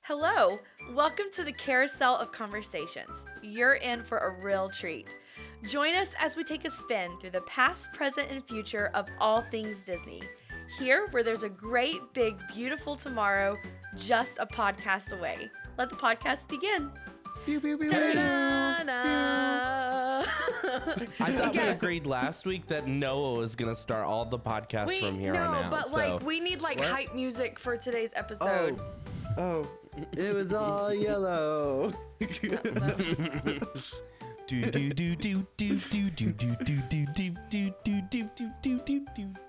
Hello, welcome to the Carousel of Conversations. You're in for a real treat. Join us as we take a spin through the past, present, and future of all things Disney. Here, where there's a great, big, beautiful tomorrow, just a podcast away. Let the podcast begin. I thought we agreed last week that Noah was going to start all the podcasts from here on out. But we need hype music for today's episode. Oh, it was all yellow.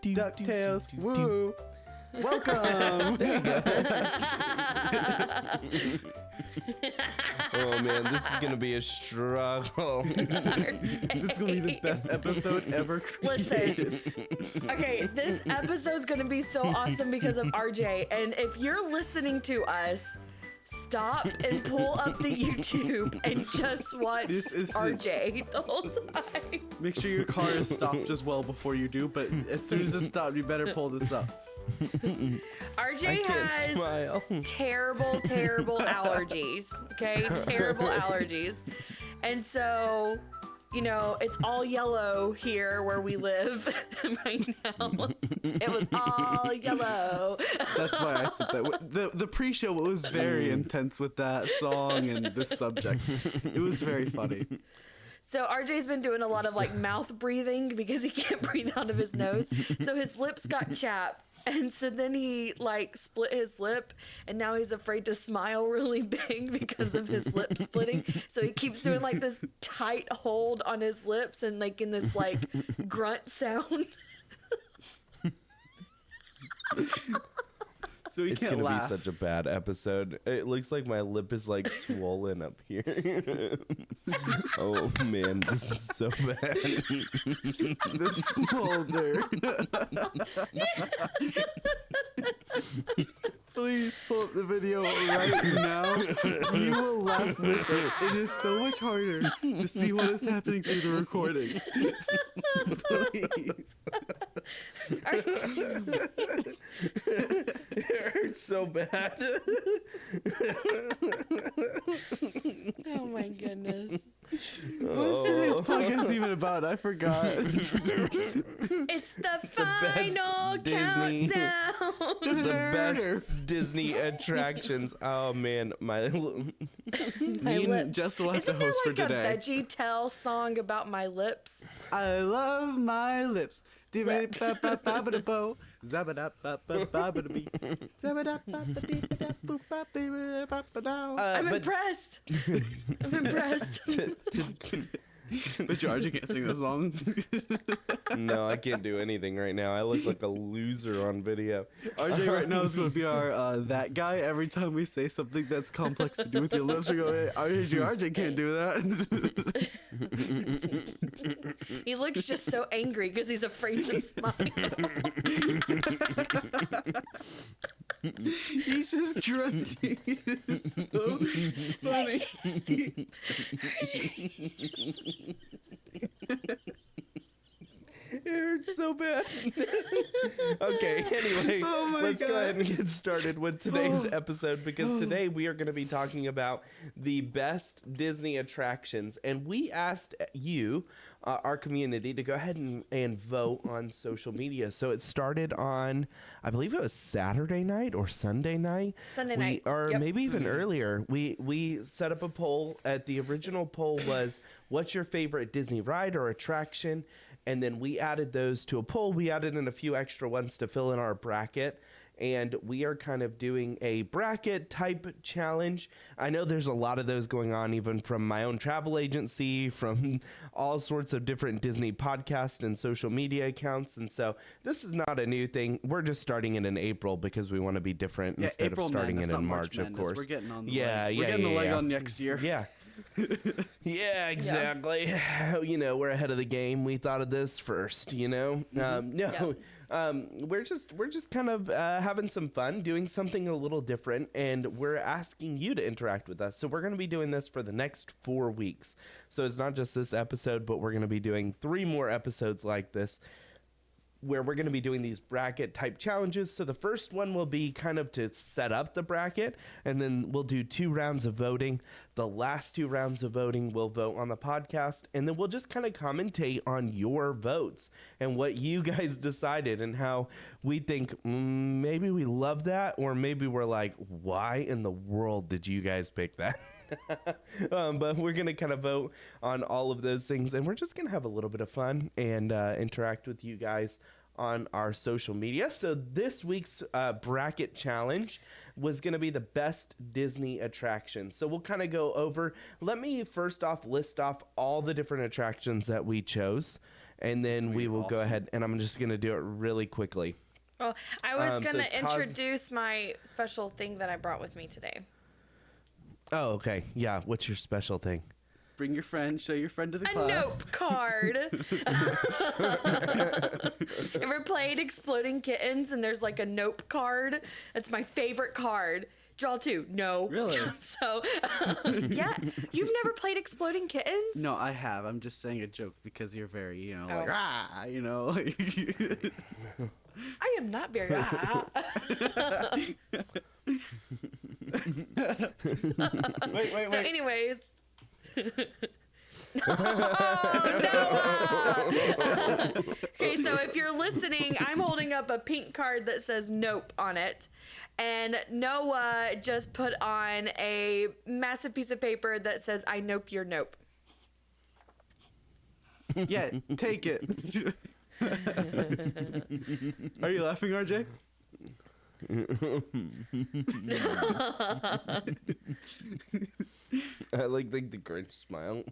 DuckTales, woo! Welcome. Oh man, this is gonna be a struggle. This is gonna be the best episode ever created. Listen, okay, this episode's gonna be so awesome because of RJ. And if you're listening to us, stop and pull up the YouTube and just watch RJ the whole time. Make sure your car is stopped as well before you do, but as soon as it's stopped, you better pull this up. RJ has terrible allergies. Okay, terrible allergies. And so, it's all yellow here where we live right now. It was all yellow. That's why I said that. The pre-show was very intense with that song and this subject. It was very funny. So RJ's been doing a lot of mouth breathing because he can't breathe out of his nose. So his lips got chapped. And so then he split his lip, and now he's afraid to smile really big because of his lip splitting. So he keeps doing this tight hold on his lips and in this grunt sound. So he it's can't gonna laugh. be such a bad episode. It looks like my lip is swollen up here. Oh man, this is so bad. The smolder. Please pull up the video right now. You will laugh with us. It is so much harder to see what is happening through the recording. Please. It hurts so bad. Oh my goodness. What is today's podcast even about? I forgot. It's the final Disney. countdown. The best Disney attractions. Oh man, my Me and Jess will have Isn't to host for there today. a Veggie Tale song about my lips? I love my lips. Lips. I'm impressed. I'm impressed. But Georgia can't sing the song. No, I can't do anything right now. I look like a loser on video. RJ right now is going to be our that guy. Every time we say something that's complex to do with your lips, we're going, RJ can't do that. He looks just so angry because he's afraid to smile. He's just grunting. It's so funny. It hurts so bad. Okay, anyway, let's go ahead and get started with today's episode because today we are going to be talking about the best Disney attractions. And we asked you, our community, to go ahead and vote on social media. So it started on, I believe it was Saturday night or Sunday night. Sunday night. Or Yep. maybe even earlier. We set up a poll. The original poll was, what's your favorite Disney ride or attraction? And then we added those to a poll. We added in a few extra ones to fill in our bracket. And we are kind of doing a bracket type challenge. I know there's a lot of those going on, even from my own travel agency, from all sorts of different Disney podcasts and social media accounts. And so this is not a new thing. We're just starting it in April because we want to be different instead April of starting Madness, it in not March, of course. We're getting on the Yeah, leg. yeah, We're getting the leg yeah. on next year. Yeah. Yeah, exactly. We're ahead of the game. We thought of this first, we're just kind of having some fun, doing something a little different, and we're asking you to interact with us. So we're going to be doing this for the next 4 weeks. So it's not just this episode, but we're going to be doing 3 more episodes like this where we're going to be doing these bracket type challenges. So the first one will be kind of to set up the bracket, and then we'll do 2 rounds of voting. The last 2 rounds of voting we'll vote on the podcast, and then we'll just kind of commentate on your votes and what you guys decided and how we think maybe we love that, or maybe we're like, why in the world did you guys pick that? But we're going to kind of vote on all of those things, and we're just going to have a little bit of fun and interact with you guys on our social media. So this week's bracket challenge was going to be the best Disney attraction. So we'll kind of go over. Let me first off list off all the different attractions that we chose, and then we will go ahead, and I'm just going to do it really quickly. Well, I was going so to introduce my special thing that I brought with me today. Oh, okay. Yeah. What's your special thing? Bring your friend. Show your friend to the A class. nope card. Ever played Exploding Kittens and there's like a nope card? That's my favorite card. Draw 2. No. Really? So, yeah. You've never played Exploding Kittens? No, I have. I'm just saying a joke because you're very, like, I am not very. Wait. So, anyways. Okay, so if you're listening, I'm holding up a pink card that says nope on it. And Noah just put on a massive piece of paper that says, I nope your nope. Yeah, take it. Are you laughing, RJ? I like the Grinch smile.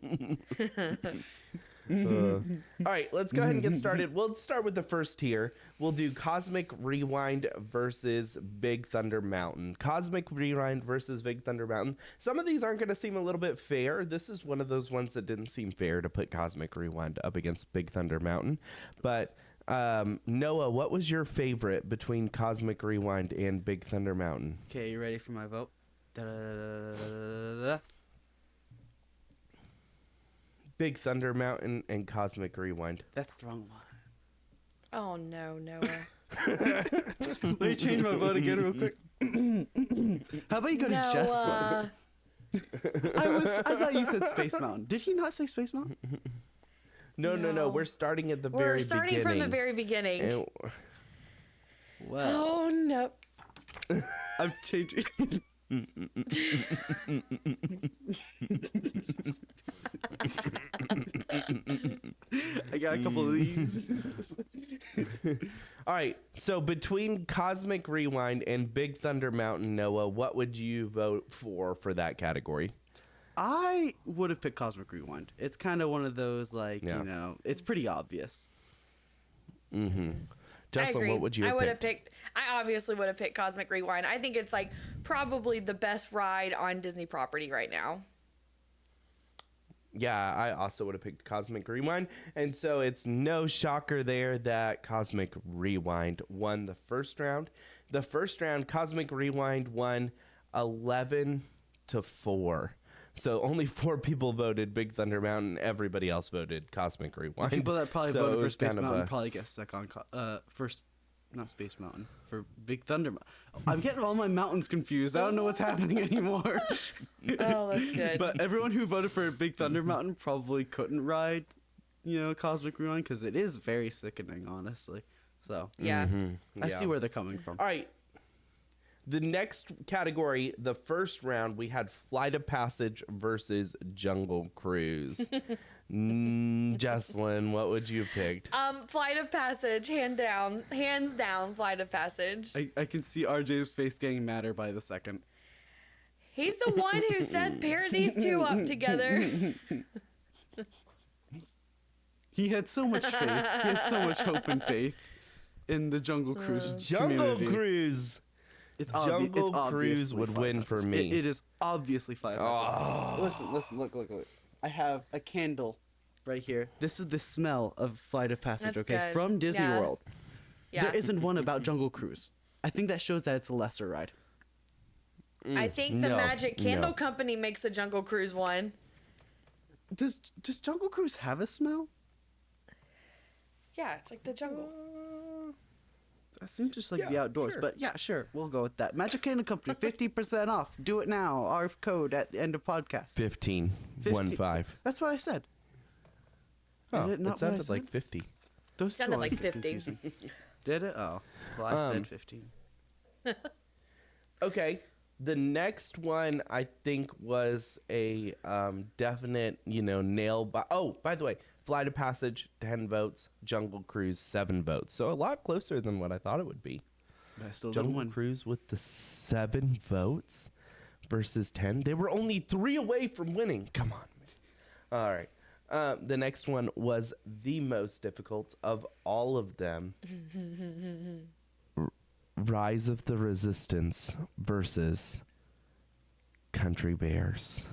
All right, let's go ahead and get started. We'll start with the first tier. We'll do Cosmic Rewind versus Big Thunder Mountain. Cosmic Rewind versus Big Thunder Mountain. Some of these aren't going to seem a little bit fair. This is one of those ones that didn't seem fair to put Cosmic Rewind up against Big Thunder Mountain. But Noah, what was your favorite between Cosmic Rewind and Big Thunder Mountain? Okay, you ready for my vote? Da-da-da-da-da-da-da. Big Thunder Mountain and Cosmic Rewind. That's the wrong one. Oh, no, Noah. Let me change my vote again real quick. How about you go to Jesslyn? I thought you said Space Mountain. Did he not say Space Mountain? No. We're starting at the very beginning. We're starting from the very beginning. And, Well, Oh, no. I'm changing. I got a couple of these. all right, so between Cosmic Rewind and Big Thunder Mountain, Noah, what would you vote for that category? I would have picked Cosmic Rewind. It's kind of one of those, Yeah. it's pretty obvious. Mm-hmm. I Jocelyn, agree. what would you have I obviously would have picked Cosmic Rewind. I think it's like probably the best ride on Disney property right now. Yeah, I also would have picked Cosmic Rewind. And so it's no shocker there that Cosmic Rewind won the first round. The first round, Cosmic Rewind won 11-4. So only 4 people voted Big Thunder Mountain. Everybody else voted Cosmic Rewind. People that probably So voted it for was Space kind of Mountain a- probably get stuck on first, not Space Mountain, for Big Thunder Mountain. I'm getting all my mountains confused. I don't know what's happening anymore. Oh, that's good. But everyone who voted for Big Thunder Mountain probably couldn't ride, Cosmic Rewind because it is very sickening, honestly. So Yeah. I Yeah. see where they're coming from. All right. The next category, the first round, we had Flight of Passage versus Jungle Cruise. Jesslyn, what would you have picked? Flight of Passage, hands down, Flight of Passage. I can see RJ's face getting madder by the second. He's the one who said pair these two up together. He had so much faith. He had so much hope and faith in the Jungle Cruise Jungle community. Cruise. Jungle Cruise would win for me. It is obviously Flight of Passage. Listen, look. I have a candle right here. This is the smell of Flight of Passage, That's okay? good. From Disney Yeah. World. Yeah. There isn't one about Jungle Cruise. I think that shows that it's a lesser ride. I think the no, Magic Candle no. Company makes a Jungle Cruise one. Does Jungle Cruise have a smell? Yeah, it's like the jungle. That seems just like Yeah, the outdoors, sure. but yeah, sure, we'll go with that. Magic Kingdom Company, 50% off. Do it now. Our code at the end of podcast. 15. 1-5. That's what I said. Oh, it not it what I sounded like said? 50. Those Sounded two like always get 50. confusing. Did it? Oh, well, I said 15. Okay. The next one I think was a definite, nail. Oh, by the way, Flight of Passage, 10 votes. Jungle Cruise, 7 votes. So a lot closer than what I thought it would be. But I still didn't Jungle win. Cruise with the 7 votes versus 10. They were only 3 away from winning. Come on, man. All right. The next one was the most difficult of all of them. Rise of the Resistance versus Country Bears.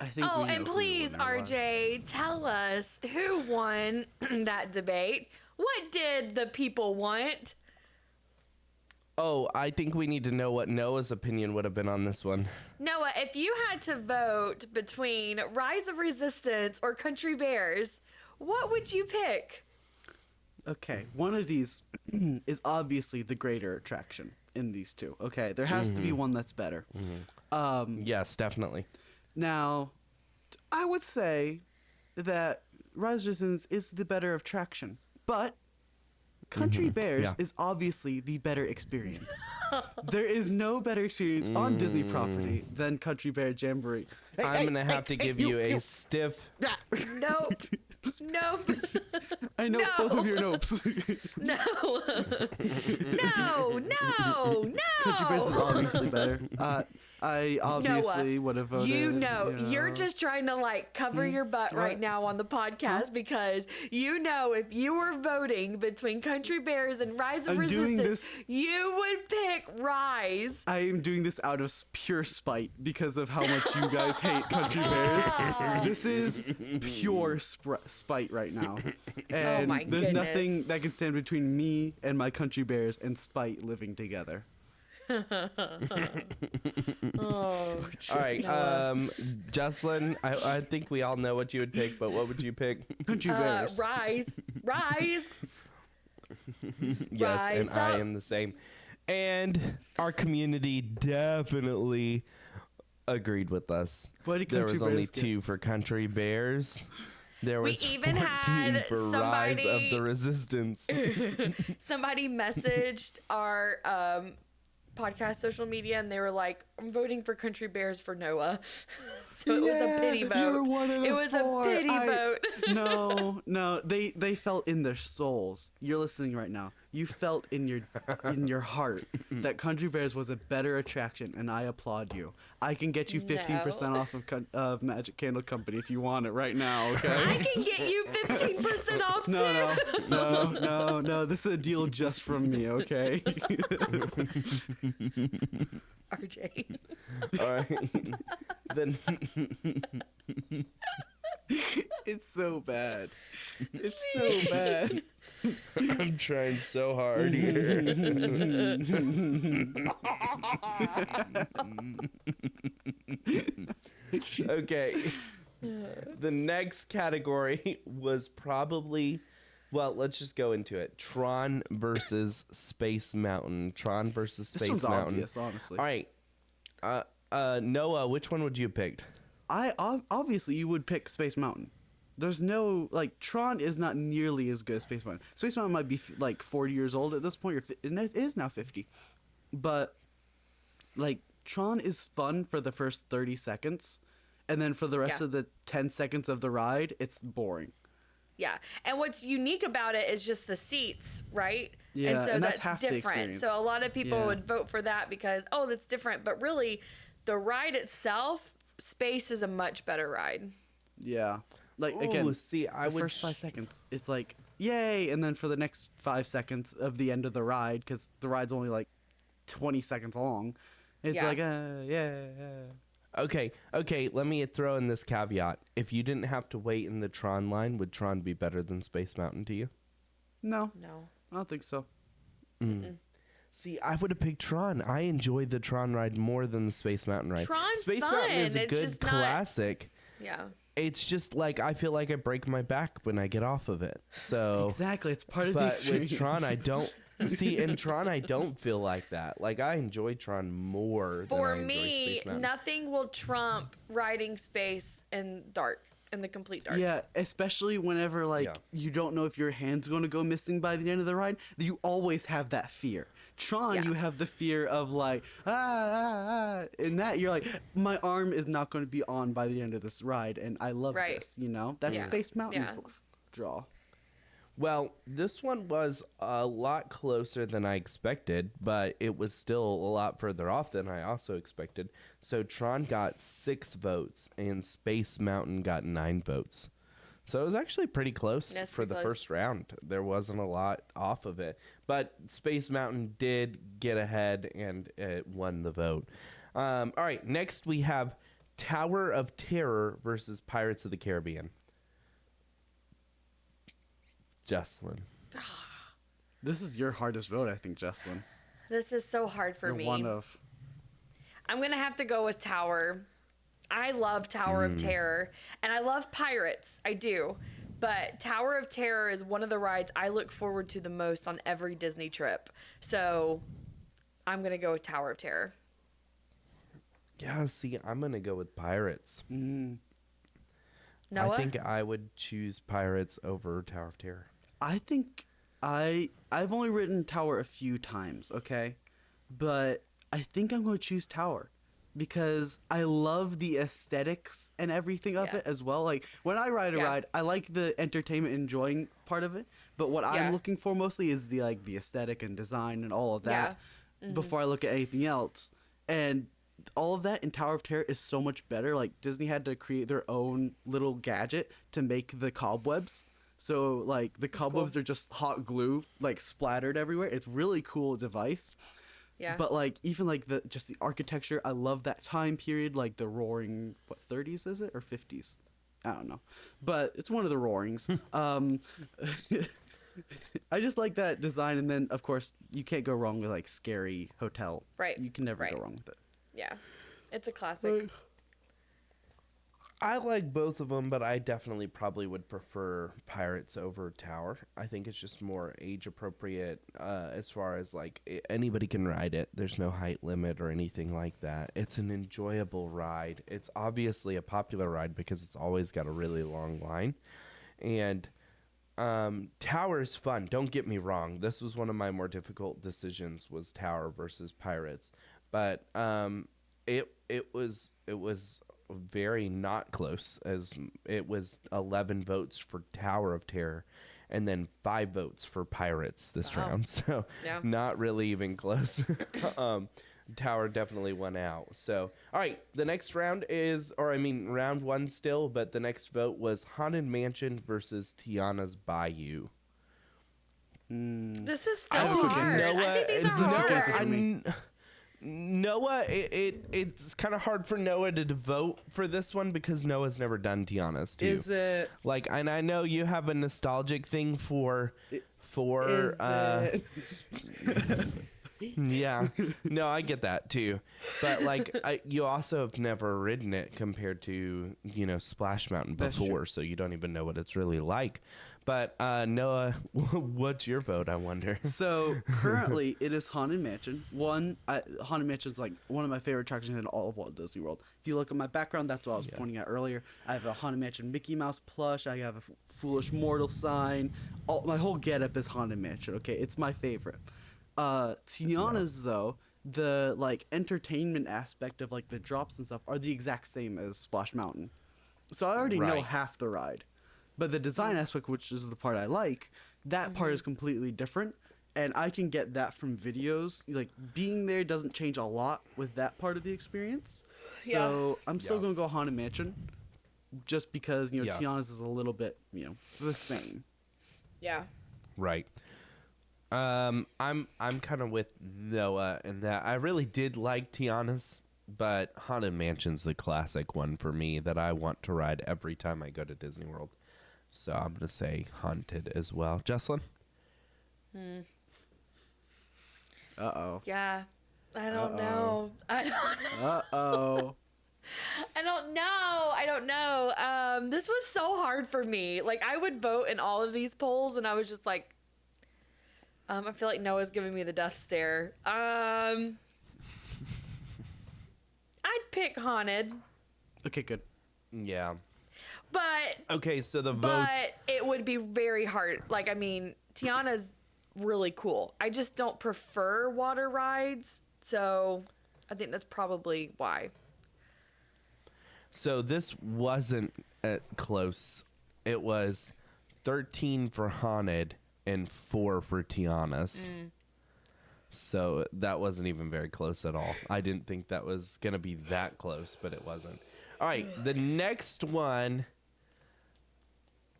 I think Oh, we know and who the please, winner was. RJ, tell us who won that debate. What did the people want? Oh, I think we need to know what Noah's opinion would have been on this one. Noah, if you had to vote between Rise of Resistance or Country Bears, what would you pick? Okay, one of these is obviously the greater attraction in these two. Okay, there has to be one that's better. Yes, definitely. Now, I would say that Rise of Resistance is the better attraction, but Country Bears yeah. is obviously the better experience. There is no better experience on Disney property than Country Bear Jamboree. I'm going to have to give you a stiff... Nope. Nope. I know both of your nopes. No. No. No. No. Country Bears is obviously better. I obviously Noah, would have voted. You're just trying to cover your butt right What? now on the podcast because if you were voting between Country Bears and Rise of I'm doing Resistance, this- you would pick Rise. I am doing this out of pure spite because of how much you guys hate Country Bears. This is pure spite right now. And my there's goodness. nothing that can stand between me and my Country Bears and spite living together. Oh, All right, Jocelyn, I think we all know what you would pick, but what would you pick? Country Bears. Rise. Yes, Rise and I up. am the same. And our community definitely agreed with us. What did There Country was only Bears get? 2 for Country Bears. There We was even 14 had for Rise of somebody- the Resistance. Somebody messaged our podcast social media and they were like, I'm voting for Country Bears for Noah. So it was a pity vote. You were one of the It was four. a pity vote. No. They felt in their souls. You're listening right now. You felt in your heart that Country Bears was a better attraction, and I applaud you. I can get you 15% off of Magic Candle Company if you want it right now. Okay. I can get you 15% off too. No. This is a deal just from me. Okay. RJ. All right. Then It's so bad. It's so bad. I'm trying so hard here. Okay. The next category was probably, well, let's just go into it. Tron versus Space Mountain. Tron versus This Space one's Mountain. obvious, honestly. All right. Noah, which one would you have picked? Obviously you would pick Space Mountain. There's no Tron is not nearly as good as Space Mountain. Space Mountain might be 40 years old at this point, and it is now 50. But Tron is fun for the first 30 seconds, and then for the rest Yeah. of the 10 seconds of the ride, it's boring. Yeah. And what's unique about it is just the seats, right? Yeah, And so and that's that's half the different. experience. So a lot of people Yeah. would vote for that because, that's different. But really, the ride itself, Space is a much better ride. Yeah. Ooh, Again, see, I the would first 5 seconds, it's yay, and then for the next 5 seconds of the end of the ride, because the ride's only 20 seconds long, it's Yeah. yeah. Okay, let me throw in this caveat. If you didn't have to wait in the Tron line, would Tron be better than Space Mountain to you? No, No. I don't think so. See, I would have picked Tron. I enjoy the Tron ride more than the Space Mountain ride. Tron's Space fun. Mountain is a It's good just not- classic. Yeah. It's just I feel like I break my back when I get off of it. So Exactly, it's part of the but experience. with Tron, I don't. See, in Tron, I don't feel like that. Like, I enjoy Tron more than For I enjoy me, Space Mountain. nothing will trump riding space in dark, in the complete dark. Yeah, especially whenever Yeah. you don't know if your hand's going to go missing by the end of the ride, you always have that fear. Tron, Yeah. you have the fear of in that you're like, my arm is not going to be on by the end of this ride, and I love Right. this. That's Yeah. Space Mountain's Yeah. draw. Well, this one was a lot closer than I expected, but it was still a lot further off than I also expected. So Tron got 6 votes, and Space Mountain got 9 votes. So it was actually pretty close That's for pretty the close. first round. There wasn't a lot off of it. But Space Mountain did get ahead, and it won the vote. All right, next we have Tower of Terror versus Pirates of the Caribbean. Jocelyn. This is your hardest vote, I think, Jesslyn. This is so hard for You're me. one of. I'm going to have to go with Tower. I love Tower of Terror, and I love Pirates. I do. But Tower of Terror is one of the rides I look forward to the most on every Disney trip. So I'm going to go with Tower of Terror. Yeah, see, I'm going to go with Pirates. Noah? I think I would choose Pirates over Tower of Terror. I think I've only written Tower a few times, okay? But I think I'm going to choose Tower because I love the aesthetics and everything of Yeah. it as well. Like when I ride a Yeah. ride, I like the entertainment enjoying part of it, but what Yeah. I'm looking for mostly is the aesthetic and design and all of that before I look at anything else. And all of that in Tower of Terror is so much better. Like Disney had to create their own little gadget to make the cobwebs. So like the cobwebs are just hot glue like splattered everywhere. It's really cool device. Yeah. But like even like the architecture, I love that time period, like the roaring 30s is it or 50s? I don't know. But it's one of the roarings. I just like that design, and then of course you can't go wrong with like Scary Hotel. Right, You can never right. go wrong with it. Yeah. It's a classic. I like both of them, but I definitely probably would prefer Pirates over Tower. I think it's just more age appropriate as far as like anybody can ride it. There's no height limit or anything like that. It's an enjoyable ride. It's obviously a popular ride because it's always got a really long line. And Tower's fun. Don't get me wrong. This was one of my more difficult decisions was Tower versus Pirates. But it was very not close, as it was 11 votes for Tower of Terror and then 5 votes for Pirates this Wow. round. So Yeah. not really even close. Tower definitely won out. So, all right, the next round is, round 1 still, but the next vote was Haunted Mansion versus Tiana's Bayou. This is I so have a quick hard. answer. I think these This are is a quick hard. answer for me. Noah, it's kind of hard for Noah to vote for this one because Noah's never done Tiana's too. Is it? Like, and I know you have a nostalgic thing for Is it? yeah. No, I get that too. But like you also have never ridden it compared to, Splash Mountain That's true. before, so you don't even know what it's really like. But Noah, what's your vote, I wonder? So currently it is Haunted Mansion. Haunted Mansion is like one of my favorite attractions in all of Walt Disney World. If you look at my background, that's what I was pointing at earlier. I have a Haunted Mansion Mickey Mouse plush. I have a Foolish Mortal sign. My whole getup is Haunted Mansion. Okay, it's my favorite. Tiana's though, the like entertainment aspect of like the drops and stuff are the exact same as Splash Mountain. So I already know Right. half the ride. But the design aspect, which is the part I like, that part is completely different. And I can get that from videos. Like, being there doesn't change a lot with that part of the experience. So I'm still Yeah. going to go Haunted Mansion. Just because, Yeah. Tiana's is a little bit, the same. Yeah. Right. I'm kind of with Noah in that I really did like Tiana's, but Haunted Mansion's the classic one for me that I want to ride every time I go to Disney World. So I'm gonna say Haunted as well. Jocelyn? Uh-oh. Yeah. I don't Uh-oh. know. I don't know. Uh-oh. I don't know. This was so hard for me. Like, I would vote in all of these polls, and I was just like, I feel like Noah's giving me the death stare. I'd pick Haunted, Okay, good. Yeah. but Okay, so the votes. it would be very hard. Like, I mean, Tiana's really cool. I just don't prefer water rides, so I think that's probably why. So this wasn't close. It was 13 for Haunted and 4 for Tiana's. So that wasn't even very close at all. I didn't think that was going to be that close, but it wasn't. All right, the next one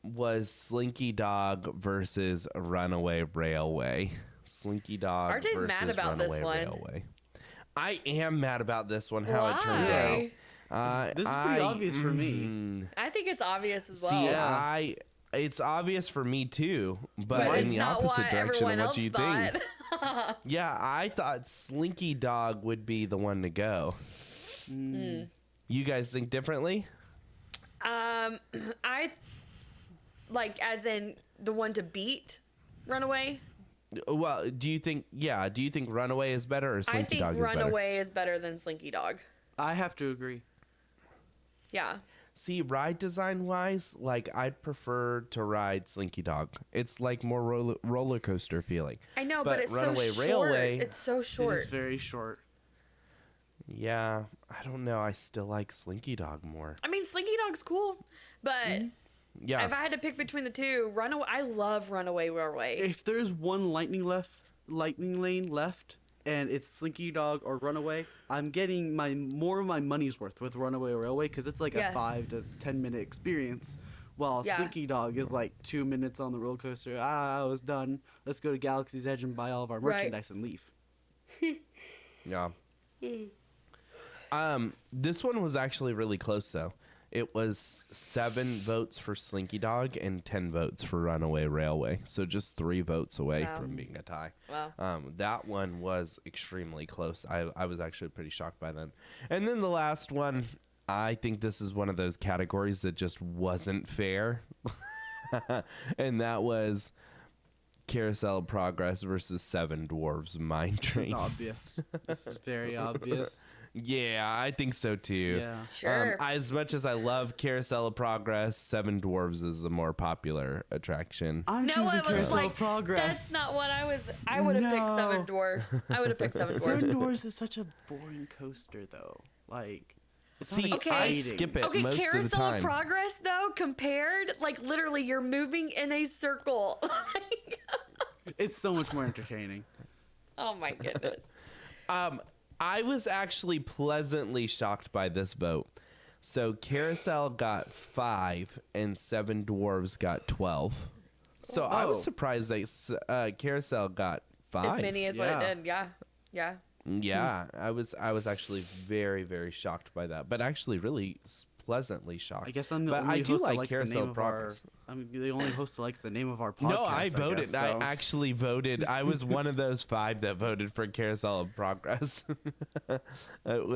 was Slinky Dog versus Runaway Railway. Slinky Dog RJ's versus mad about this Runaway one. Railway. I am mad about this one, how it turned Why? out. This is pretty obvious for me. I think it's obvious as well. See, Yeah. it's obvious for me too, but But in it's the not opposite what direction everyone of what else you thought. think. Yeah, I thought Slinky Dog would be the one to go. You guys think differently? I like as in the one to beat Runaway. Well, do you think Runaway is better or I Slinky think Dog is better? Runaway is better than Slinky Dog. I have to agree. Yeah. See, ride design wise, like I'd prefer to ride Slinky Dog. It's like more roller coaster feeling. I know, but it's Runaway so short. Railway, It's so It short. is very short. yeah, I don't know. I still like Slinky Dog more. I mean, Slinky Dog's cool, but Yeah, if I had to pick between the two, Runaway. I love Runaway Railway. If there's one lightning lane left, and it's Slinky Dog or Runaway, I'm getting more of my money's worth with Runaway Railway because it's like Yes. a 5 to 10 minute experience. While Yeah. Slinky Dog is like 2 minutes on the roller coaster. I was done. Let's go to Galaxy's Edge and buy all of our Right. merchandise and leave. yeah. This one was actually really close though. It was 7 votes for Slinky Dog and 10 votes for Runaway Railway. So just 3 votes away Wow. from being a tie. Wow. That one was extremely close. I was actually pretty shocked by them. And then the last one, I think this is one of those categories that just wasn't fair. And that was Carousel of Progress versus Seven Dwarves Mine This is Train. obvious. This is very obvious. Yeah, I think so too. Yeah. Sure. As much as I love Carousel of Progress, Seven Dwarves is the more popular attraction. I'm No, choosing it was Carousel like of Progress. that's not what I was. I would have picked Seven No. Dwarfs. I would have picked Seven Seven Dwarfs. Dwarfs is such a boring coaster, though. Like, it's See, not I exciting. skip it Okay, most of the Carousel of time. Progress though, compared, like literally, you're moving in a circle. It's so much more entertaining. Oh my goodness. I was actually pleasantly shocked by this vote. So Carousel got 5 and Seven Dwarves got 12. So I was Oh. surprised that Carousel got 5. As many as what Yeah. it did. Yeah. Yeah. Yeah, I was actually very, very shocked by that, but actually really pleasantly shocked. I guess I'm the But only I do host that like likes the Carousel name of of our. Progress. I'm the only host that likes the name of our podcast. No, I voted. guess, I so. actually voted. I was one of those 5 that voted for Carousel of Progress. It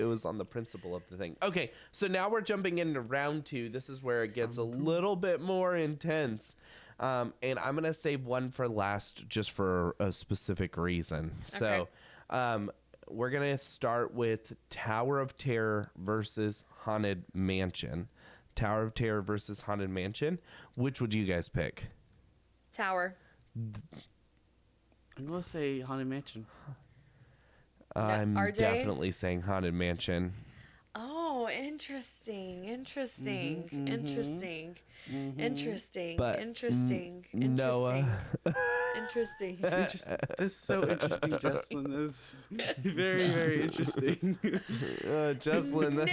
was on the principle of the thing. Okay, so now we're jumping into round 2. This is where it gets a little bit more intense. And I'm gonna save one for last, just for a specific reason. So, we're gonna start with Tower of Terror versus Haunted Mansion. Tower of Terror versus Haunted Mansion. Which would you guys pick? Tower. I'm gonna say Haunted Mansion. I'm RJ? definitely saying Haunted Mansion. Oh, interesting. Interesting. Interesting. Interesting. But interesting. Noah. Interesting. This is so interesting, Jesslyn. This is very, very interesting. Jesslyn,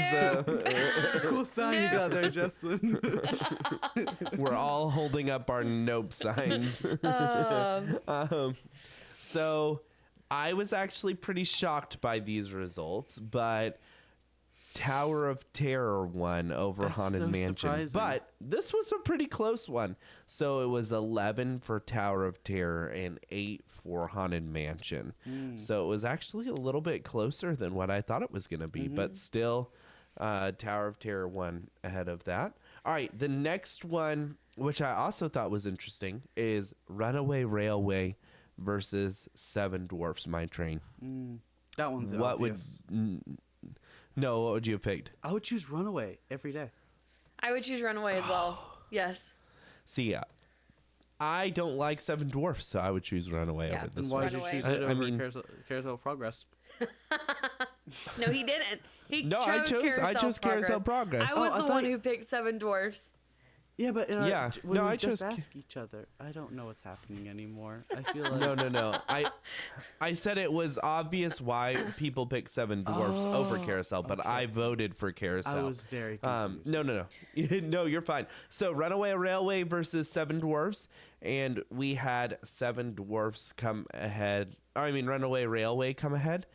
It's a cool sign you got there, Jesslyn. we're all holding up our nope signs. So I was actually pretty shocked by these results, but Tower of Terror won over That's Haunted so Mansion. surprising. But this was a pretty close one. So it was 11 for Tower of Terror and 8 for Haunted Mansion. So it was actually a little bit closer than what I thought it was going to be, but still Tower of Terror won ahead of that. All right, the next one, which I also thought was interesting, is Runaway Railway versus Seven Dwarfs Mine Train. That one's What obvious. No, what would you have picked? I would choose Runaway every day. I would choose Runaway as well. Yes. See, I don't like Seven Dwarfs, so I would choose Runaway Yeah. over Then this why one. did you Runaway. choose it I over mean- Carousel of Progress? No, he didn't. He No, chose I chose Carousel Progress. Progress. I was Oh, I the thought one you- who picked Seven Dwarfs. Yeah, but Yeah. when No, we I just chose ask each other, I don't know what's happening anymore. I feel like No. I said it was obvious why people pick Seven Dwarfs over Carousel, but okay. I voted for Carousel. I was very confused. No. No, you're fine. So Runaway Railway versus Seven Dwarfs, and we had Seven Dwarfs come ahead. I mean, Runaway Railway come ahead.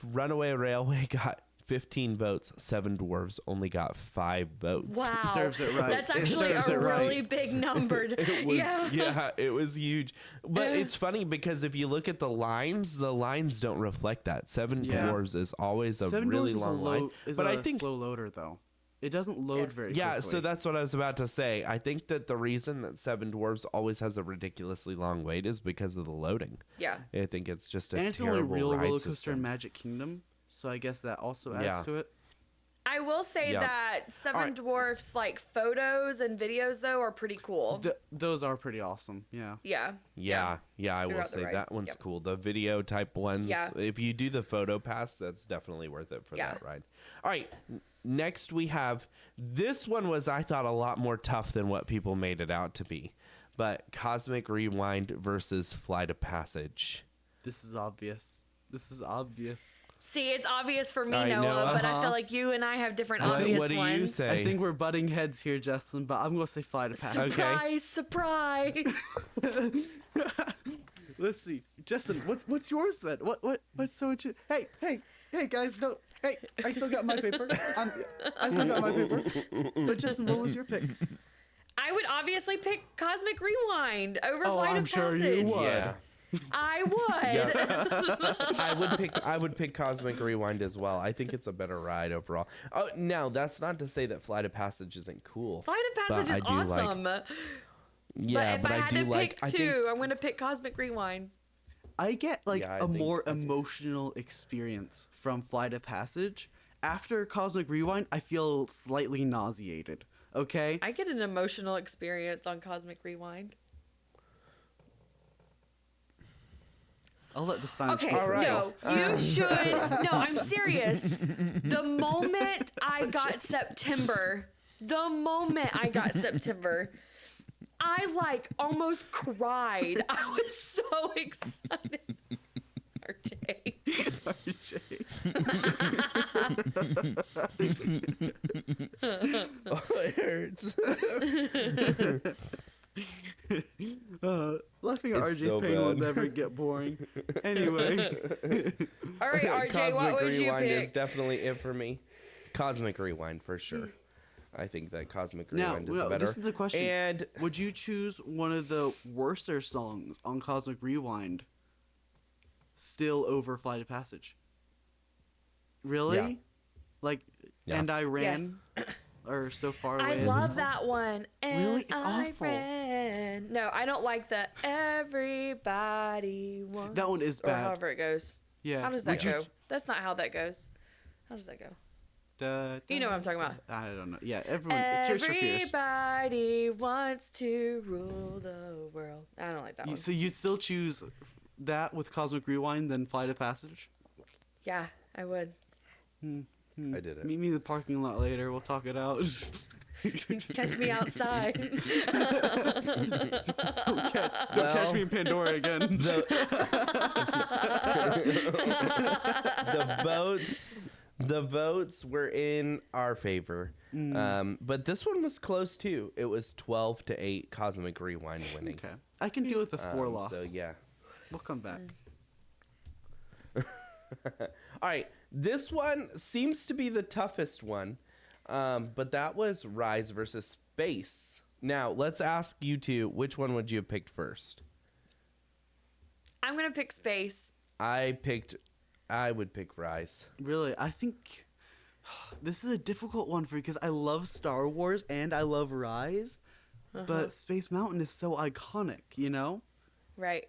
Runaway Railway got 15 votes. Seven Dwarfs only got 5 votes. Wow. serves it right. That's It actually serves a it right. really big number. It was, yeah. it was huge. But it's funny because if you look at the lines don't reflect that. Seven Yeah. Dwarves is always a Seven really Dwarfs is long line. is But a I think slow loader though. It doesn't load Yes. very yeah, quickly. so that's what I was about to say. I think that the reason that Seven Dwarves always has a ridiculously long wait is because of the loading. Yeah. I think it's just a and it's the only terrible real ride roller coaster system. in Magic Kingdom, so I guess that also adds Yeah. to it. I will say Yeah. that Seven Alright. Dwarfs like photos and videos though are pretty cool. Those are pretty awesome. Yeah. Yeah. Yeah, I will Throughout the say ride. that one's Yep. cool. The video type ones. Yeah. If you do the photo pass, that's definitely worth it for Yeah. that ride. All right. Next we have this one was I thought a lot more tough than what people made it out to be. But Cosmic Rewind versus Flight of Passage. This is obvious. See, it's obvious for me, All right, Noah, Noah. but I feel like you and I have different obvious what do ones. you say? I think we're butting heads here, Justin, but I'm gonna say Flight of Passage. Surprise! Let's see, Justin. What's yours then? What's so much? Hey guys, no. Hey, I still got my paper. I still got my paper. But Justin, what was your pick? I would obviously pick Cosmic Rewind over Oh, Flight I'm of sure Passage. you would. Yeah. I would. I would pick Cosmic Rewind as well. I think it's a better ride overall. Oh, now that's not to say that Flight of Passage isn't cool. Flight of Passage But is I do like- awesome. Yeah, but if I had to pick I think two, I'm going to pick Cosmic Rewind. I get like Yeah, I a think- more emotional experience from Flight of Passage. After Cosmic Rewind, I feel slightly nauseated. Okay? I get an emotional experience on Cosmic Rewind. I'll let the science Okay, speak for right. itself. no, you should. No, I'm serious. The moment I got September, I like almost cried. I was so excited. RJ. Oh, it hurts. Laughing at It's RJ's so pain will bad. never get boring. Anyway, All right, RJ, what would you Rewind is pick? definitely it for me. Cosmic Rewind for sure. I think that Cosmic now Rewind is better. this is the question: And would you choose one of the worser songs on Cosmic Rewind still over Flight of Passage? Really? Yeah. Like, Yeah. and I ran, or so far away. I as love it's- that one. And Really? It's I awful. ran. No, I don't like the everybody wants. That one is Or bad. however it goes. Yeah. How does that Would you- go? That's not how that goes. How does that go? You know what I'm talking about. I don't know. Yeah, everyone. Tears for Fears. Everybody wants to rule the world. I don't like that one. So you'd still choose that with Cosmic Rewind than Flight of Passage? Yeah, I would. I did it. Meet me in the parking lot later. We'll talk it out. Catch me outside. Don't catch me in Pandora again. The votes were in our favor. But this one was close too. It was 12-8 Cosmic Rewind winning. Okay. I can deal with the 4 loss. So yeah. We'll come back. All right. This one seems to be the toughest one. But that was Rise versus Space. Now, let's ask you two, which one would you have picked first? I'm going to pick Space. I would pick Rise. Really, I think this is a difficult one for me because I love Star Wars and I love Rise, but Space Mountain is so iconic, you know? Right.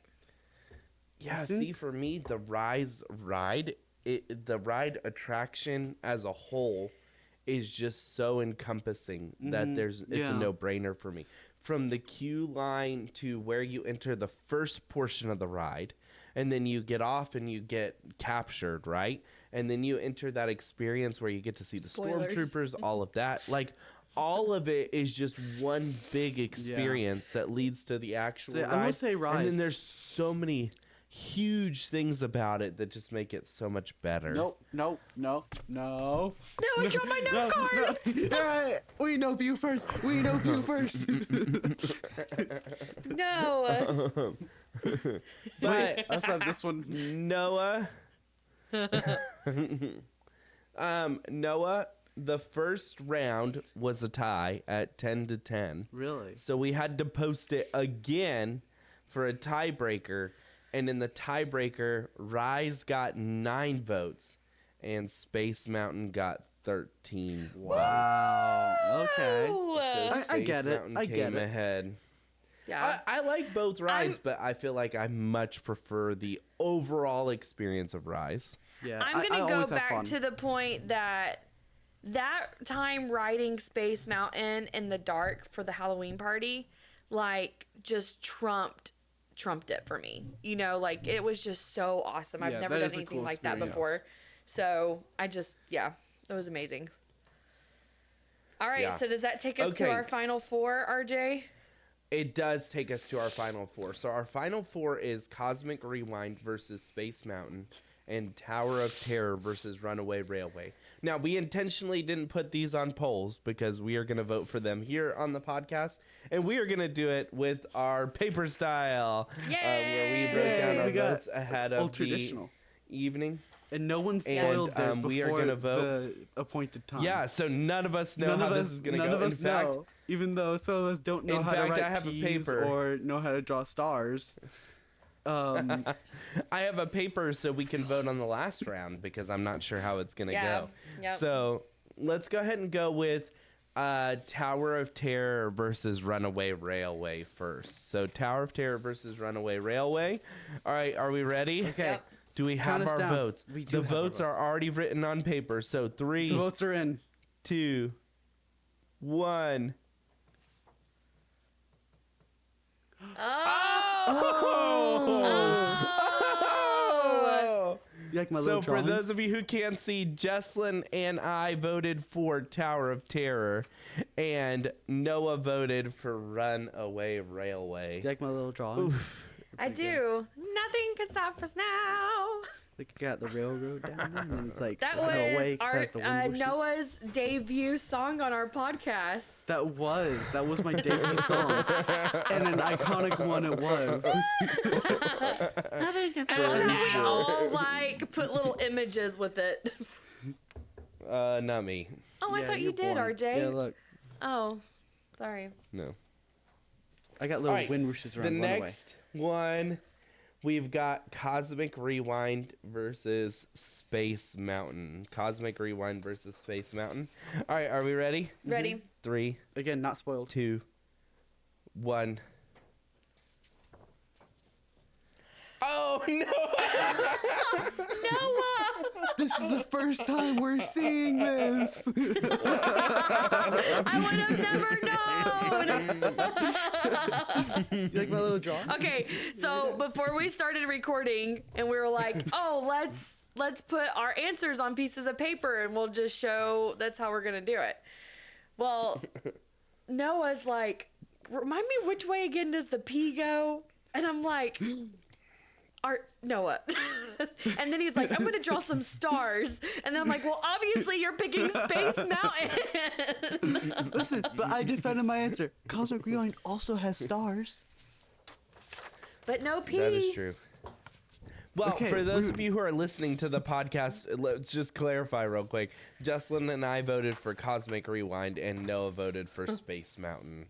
Yeah, see, for me, the Rise ride, the ride attraction as a whole is just so encompassing that it's a Yeah. no-brainer for me. From the queue line to where you enter the first portion of the ride, and then you get off and you get captured, right? And then you enter that experience where you get to see the Spoilers. stormtroopers, all of that. Like, all of it is just one big experience that leads to the actual So, ride. I will say And Rise. then there's so many huge things about it that just make it so much better. No. No, I dropped my note card. No. We know you first. No. But Let's have this one. Noah, Noah, the first round was a tie at 10-10. Really? So we had to post it again for a tiebreaker. And in the tiebreaker, Rise got 9 votes and Space Mountain got 13 votes. Wow. Okay. Ooh. So I get Space it. Mountain I get came it. ahead. Yeah. I like both rides, but I feel like I much prefer the overall experience of Rise. Yeah. I'm I gonna always go have back fun. to the point that time riding Space Mountain in the dark for the Halloween party, like, just trumped it for me. You know, like, it was just so awesome. I've Yeah, never that done is a anything cool like that experience. before. So it was amazing. All right, Yeah. so does that take us to Okay. our final 4, RJ? It does take us to our final 4. So our final 4 is Cosmic Rewind versus Space Mountain and Tower of Terror versus Runaway Railway. Now, we intentionally didn't put these on polls because we are going to vote for them here on the podcast, and we are going to do it with our paper style, where we wrote down Yay, our we got votes ahead Old of traditional. the evening. And no one spoiled theirs before we are gonna vote. the appointed time. Yeah, so none of us know how this is going to go. None of In us fact, know. Even though some of us don't know in how fact, to write I have a keys paper. or know how to draw stars. I have a paper so we can vote on the last round because I'm not sure how it's going to Yeah, go. yep. So let's go ahead and go with Tower of Terror versus Runaway Railway first. So Tower of Terror versus Runaway Railway. All right, are we ready? Okay. Yep. Do we Count have us our down. votes? We do The have our votes are votes. already written on paper. So The 3, votes are in. 2, 1. Oh! You like my So little for drawings? those of you who can't see, Jesslyn and I voted for Tower of Terror, and Noah voted for Runaway Railway. You like my little drawings? I do. Nothing can stop us now. Like you got the railroad down there, and it's like That run away was 'cause our that's the wind bushes. Noah's debut song on our podcast. That was my debut song, and an iconic one it was. Nothing can I love how we all like put little images with it. Not me. Oh, I Yeah, thought you you're did, born. RJ. Yeah, look, Oh, sorry. No. I got little All right, wind whooshes The around Runaway. next one, we've got Cosmic Rewind versus Space Mountain. Cosmic Rewind versus Space Mountain. All right, are we ready? Ready? 3, Again, not spoiled. 2, 1. Oh no! Noah! This is the first time we're seeing this. I would have never known. You like my little drawing? Okay, so before we started recording, and we were like, "Oh, let's put our answers on pieces of paper, and we'll just show that's how we're gonna do it." Well, Noah's like, "Remind me which way again does the P go?" And I'm like, Noah. And then he's like, I'm going to draw some stars. And then I'm like, well, obviously you're picking Space Mountain. Listen, but I defended my answer. Cosmic Rewind also has stars. But no P. That is true. Well, Okay, for those we- of you who are listening to the podcast, let's just clarify real quick. Jocelyn and I voted for Cosmic Rewind, and Noah voted for Space Mountain.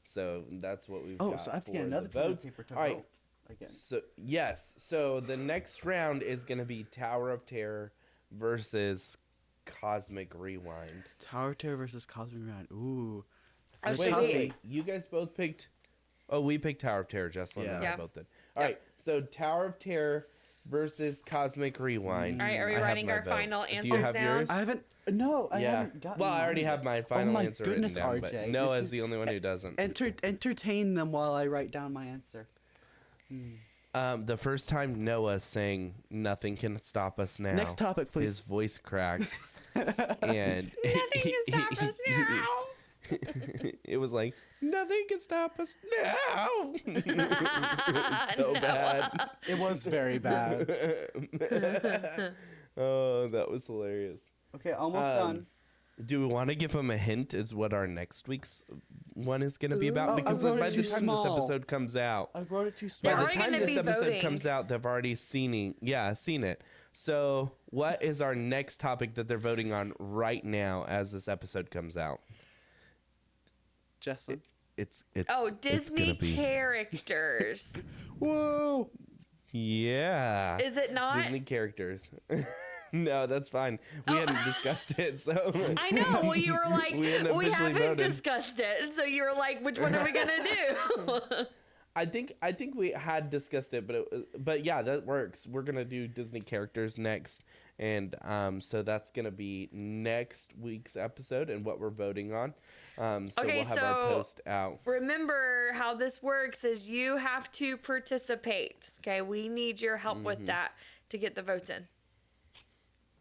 So that's what we've got. Oh, so I have to for get another the pen and votes. paper to All right. vote again. So yes. So the next round is going to be Tower of Terror versus Cosmic Rewind. Tower Terror versus Cosmic Rewind. Ooh. Oh, This is should a we- toughie. Wait, you guys both picked. Oh, we picked Tower of Terror. Jocelyn and I Yeah. both did. All right. So Tower of Terror versus Cosmic Rewind. All right, are we I have writing my our vote. final Do you answers have down? yours? I haven't. No, I haven't gotten. Well, I already mine have yet. my final my answer goodness, written down, RJ. but Noah's the only one who doesn't. Entertain them while I write down my answer. The first time Noah sang "Nothing Can Stop Us Now." Next topic, please. His voice cracked, and Nothing can stop us now. it was like nothing can stop us now. So bad. It was very bad. Oh, that was hilarious. Okay, almost done. Do we want to give them a hint as what our next week's one is going to be about? Ooh. Because I wrote by it the too time small. this episode comes out, I wrote it too They're small. by the already time gonna this be episode voting. comes out, they've already seen it. So, what is our next topic that they're voting on right now as this episode comes out? Jesselyn. It's Oh, it's Disney gonna be- characters. Whoa! Yeah. Is it not? Disney characters. No, that's fine. We hadn't discussed it, so I know. Well, you were like, We hadn't we officially haven't voted. discussed it, and so you were like, which one are we gonna do? I think we had discussed it, but yeah, that works. We're gonna do Disney characters next, and so that's gonna be next week's episode and what we're voting on. So Okay, we'll have our so- post out. Remember how this works is you have to participate. Okay, we need your help with that to get the votes in.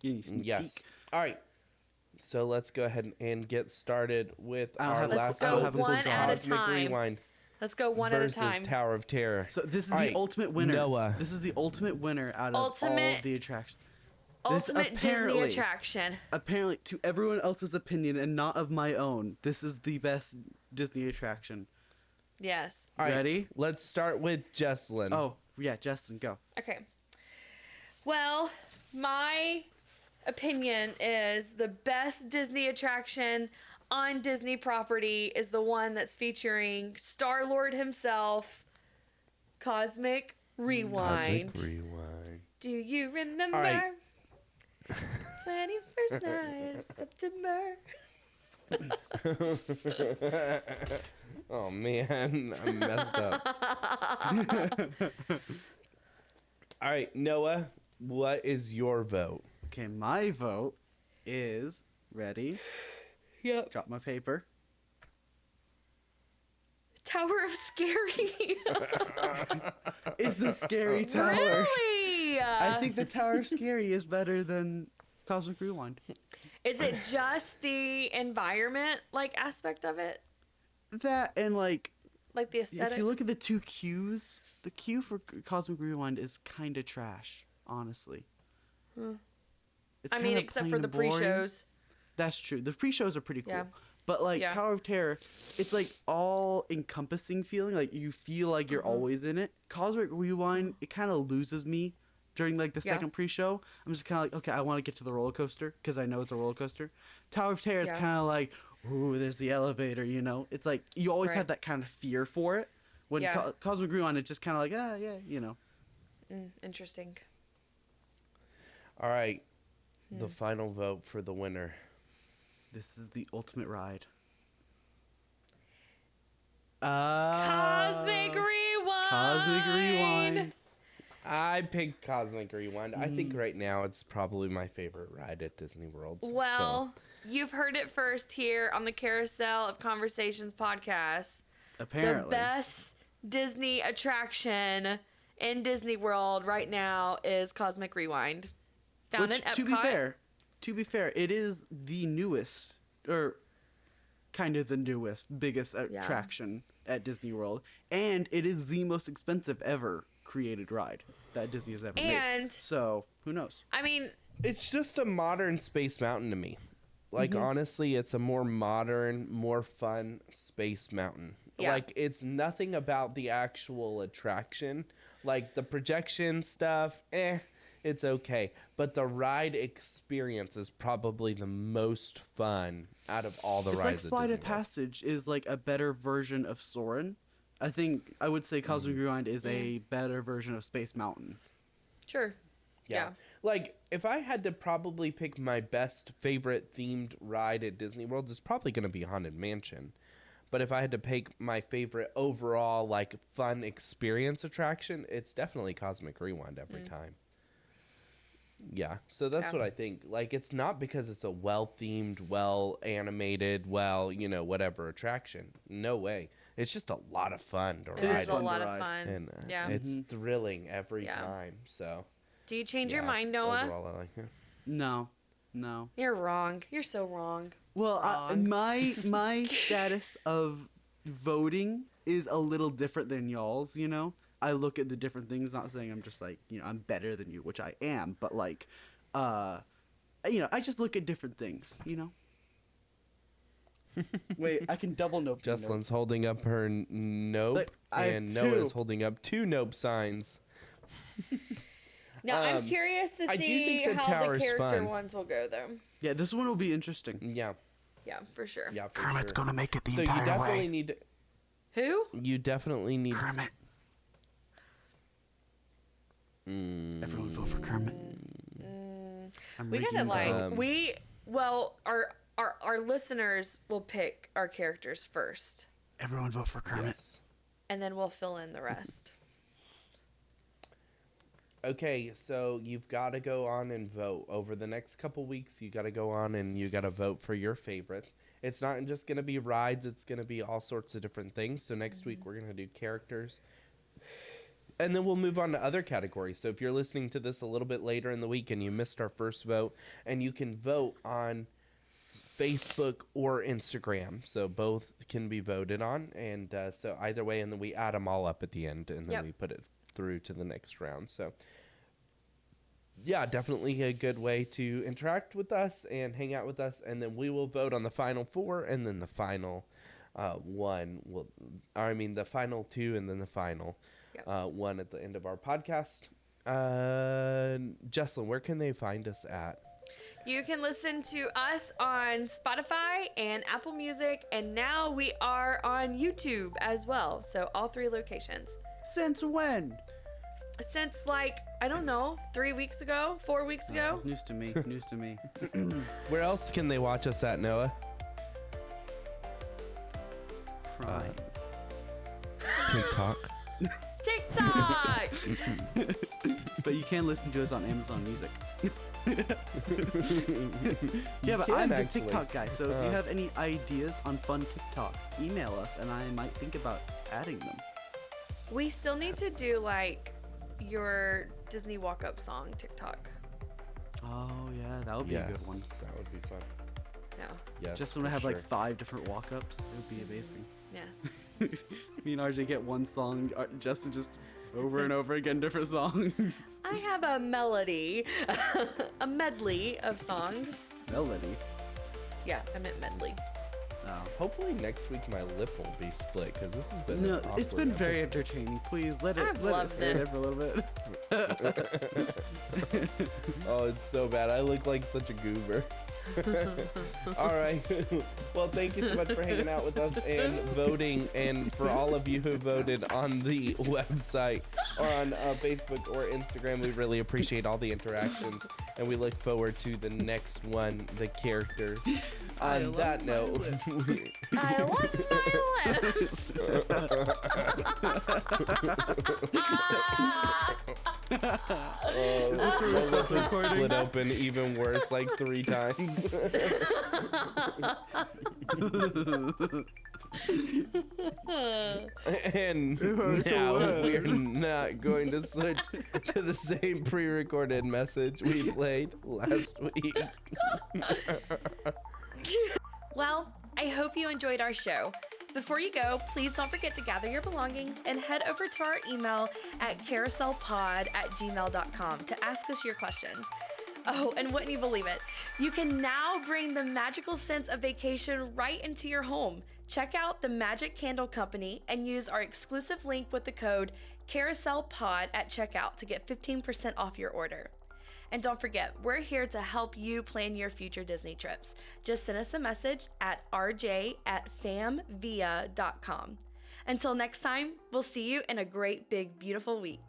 Yes. All right. So let's go ahead and get started with I don't our have the- last I don't vote. have the one quiz at a on. Cosmic time. Rewind Let's go one at a versus time. Tower of Terror. So this is All the right, ultimate winner. Noah. This is the ultimate winner out of all Ultimate- of the attractions. This Ultimate Disney apparently- attraction. Apparently, to everyone else's opinion and not of my own, this is the best Disney attraction. Yes. All right, Ready? Let's start with Jesselyn. Oh, yeah, Justin, go. Okay. Well, my opinion is the best Disney attraction on Disney property is the one that's featuring Star-Lord himself, Cosmic Rewind. Cosmic Rewind. Do you remember? All right. 21st night of September. Oh man, I messed up. All right, Noah, what is your vote? Okay, my vote is ready. Yep. Drop my paper. Tower of Scary. It's the Scary Tower. Really? I think the Tower of Scary is better than Cosmic Rewind. Is it just the environment like aspect of it? That and like, Like the aesthetics? if you look at the two cues, the cue for Cosmic Rewind is kind of trash, honestly. It's I mean, kinda except plain for the and boring. pre-shows. That's true. The pre-shows are pretty cool. Yeah. But like Yeah. Tower of Terror, it's like all encompassing feeling. Like you feel like you're always in it. Cosmic Rewind, it kind of loses me during like the Yeah. second pre-show. I'm just kind of like, okay, I want to get to the roller coaster because I know it's a roller coaster. Tower of Terror, it's Yeah. kind of like, ooh, there's the elevator. You know, it's like you always Right. have that kind of fear for it. When Yeah. Cosmic Rewind, it's just kind of like, yeah, you know. Interesting. All right, the final vote for the winner. This is the ultimate ride. Cosmic Rewind. Cosmic Rewind. I picked Cosmic Rewind. I think right now it's probably my favorite ride at Disney World. Well, you've heard it first here on the Carousel of Conversations podcast. Apparently. The best Disney attraction in Disney World right now is Cosmic Rewind. Found Which, in Epcot. to be fair, it is the newest, or kind of the newest, biggest attraction at Disney World, and it is the most expensive ever created ride that Disney has ever made. And- So, who knows? I mean, it's just a modern Space Mountain to me. Like honestly, it's a more modern, more fun Space Mountain. Yeah. Like it's nothing about the actual attraction. Like the projection stuff, it's okay. But the ride experience is probably the most fun out of all the It's like rides at Flight Disney of World. Passage is like a better version of Soarin'. I think I would say Cosmic Rewind is a better version of Space Mountain. sure. Yeah. Like, if I had to probably pick my best favorite themed ride at Disney World, it's probably going to be Haunted Mansion. But if I had to pick my favorite overall, like, fun experience attraction, it's definitely Cosmic Rewind every time. Yeah, so that's what I think. Like, it's not because it's a well-themed, well-animated, whatever attraction. No way. It's just a lot of fun to ride. It is a fun to lot of ride. fun. And Yeah. it's thrilling every time. So, Do you change your mind, Noah? overall, I like it. No. You're wrong. You're so wrong. Well, Wrong. my status of voting is a little different than y'all's, you know? I look at the different things, not saying I'm just like, I'm better than you, which I am, but like, I just look at different things, you know? Wait, I can double nope. Jocelyn's holding up her nope, Like, I have and Noah's two. holding up 2 nope signs. Now, I'm curious to I do see think the how the tower's character fun. ones will go, though. Yeah, this one will be interesting. Yeah, Yeah, for sure. yeah, for Kermit's sure. gonna make it the So you entire definitely way. need. Who? You definitely need. Kermit. Everyone vote for Kermit. I'm We gotta redeemed like our listeners will pick our characters first, Everyone vote for Kermit. Yes. and then we'll fill in the rest. Okay, so you've got to go on and vote over the next couple weeks. You got to go on and you got to vote for your favorites. It's not just going to be rides, it's going to be all sorts of different things. So next week we're going to do characters. And then we'll move on to other categories. So if you're listening to this a little bit later in the week and you missed our first vote, and you can vote on Facebook or Instagram. So both can be voted on. And so either way, and then we add them all up at the end, and then Yep. we put it through to the next round. So yeah, definitely a good way to interact with us and hang out with us. And then we will vote on the final 4, and then the final the final 2, and then the final one at the end of our podcast. Jesslyn, where can they find us at? You can listen to us on Spotify and Apple Music, and now we are on YouTube as well. So all 3 locations. Since when? Since like, I don't know, 3 weeks ago, 4 weeks ago. News to me. News to me. Where else can they watch us at, Noah? Prime. TikTok. TikTok! But you can listen to us on Amazon Music. Yeah, but can I'm the actually. TikTok guy, so if you have any ideas on fun TikToks, email us and I might think about adding them. We still need to do like your Disney walk-up song TikTok. Oh yeah, that would be a good one. That would be fun. Yeah. Yes, Just when I for have sure. like 5 different walk-ups, it would be amazing. Yes. Me and RJ get one song, Justin just over and over again different songs. I have a melody, a medley of songs. Melody. Yeah, I meant medley. Oh. Hopefully next week my lip won't be split, because this has been No, an it's awkward been very episode. entertaining. Please let I've it let it loved stay it. there for a little bit. Oh, it's so bad. I look like such a goober. All right. Well, thank you so much for hanging out with us and voting. And for all of you who voted on the website or on Facebook or Instagram, we really appreciate all the interactions. And we look forward to the next one, the characters. I On love that my note, I love my lips. this where we stop was recording? split open even worse, like 3 times. And now we're not going to switch to the same pre-recorded message we played last week. Well, I hope you enjoyed our show. Before you go, please don't forget to gather your belongings and head over to our email at carouselpod@gmail.com to ask us your questions. Oh, and wouldn't you believe it? You can now bring the magical sense of vacation right into your home. Check out the Magic Candle Company and use our exclusive link with the code CarouselPod at checkout to get 15% off your order. And don't forget, we're here to help you plan your future Disney trips. Just send us a message at rj@famvia.com. Until next time, we'll see you in a great, big, beautiful week.